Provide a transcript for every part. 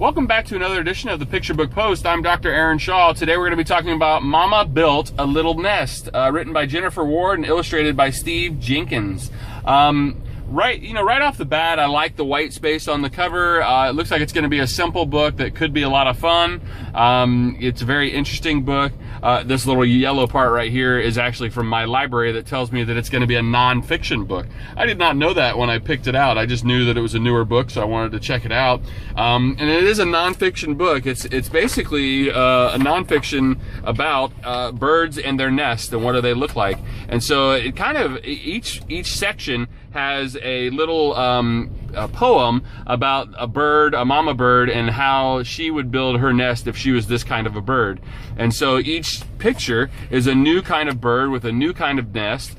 Welcome back to another edition of the Picture Book Post. I'm Dr. Aaron Shaw. Today we're going to be talking about Mama Built a Little Nest, written by Jennifer Ward and illustrated by Steve Jenkins. Right off the bat, I like the white space on the cover. It looks like it's going to be a simple book that could be a lot of fun. It's a very interesting book. This little yellow part right here is actually from my library that tells me that it's going to be a nonfiction book. I did not know that when I picked it out. I just knew that it was a newer book, so I wanted to check it out. And it is a nonfiction book. It's basically a nonfiction about birds and their nest and what do they look like. And so it kind of, each section has a little a poem about a bird, a mama bird, and how she would build her nest if she was this kind of a bird. And so each picture is a new kind of bird with a new kind of nest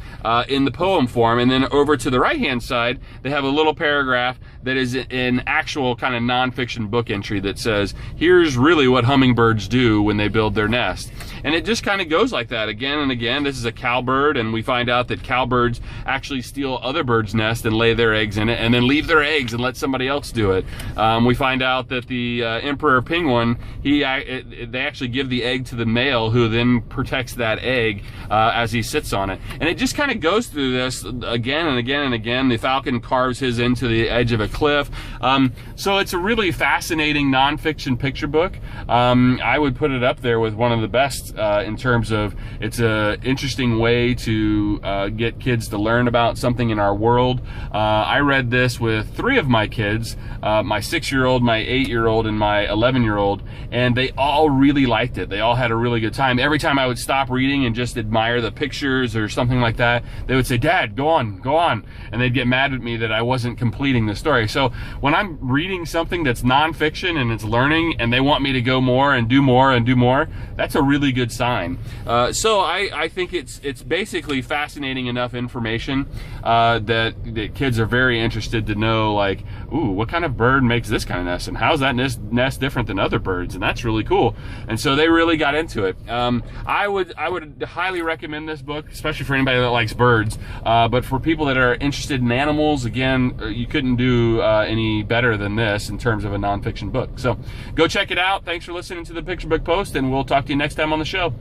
in the poem form. And then over to the right-hand side, they have a little paragraph that is an actual kind of nonfiction book entry that says, here's really what hummingbirds do when they build their nest. And it just kind of goes like that again and again. This is a cowbird, and we find out that cowbirds actually steal other birds' nests and lay their eggs in it, and then leave their eggs and let somebody else do it. We find out that the emperor penguin, they actually give the egg to the male, who then protects that egg as he sits on it. And it just kind of goes through this again and again and again. The falcon carves his into the edge of a cliff. So it's a really fascinating nonfiction picture book. I would put it up there with one of the best in terms of it's an interesting way to get kids to learn about something in our world. I read this with 3 of my kids, my 6-year-old, my 8-year-old, and my 11-year-old, and they all really liked it. They all had a really good time. Every time I would stop reading and just admire the pictures or something like that, they would say, "Dad, go on, go on." And they'd get mad at me that I wasn't completing the story. So when I'm reading something that's nonfiction and it's learning and they want me to go more and do more and do more, that's a really good sign. So I think it's basically fascinating enough information that kids are very interested to know, like, ooh, what kind of bird makes this kind of nest, and how's that nest different than other birds? And that's really cool. And so they really got into it. I would highly recommend this book, especially for anybody that likes birds. But for people that are interested in animals, again, you couldn't do any better than this in terms of a nonfiction book. So go check it out. Thanks for listening to the Picture Book Post, and we'll talk to you next time on the show.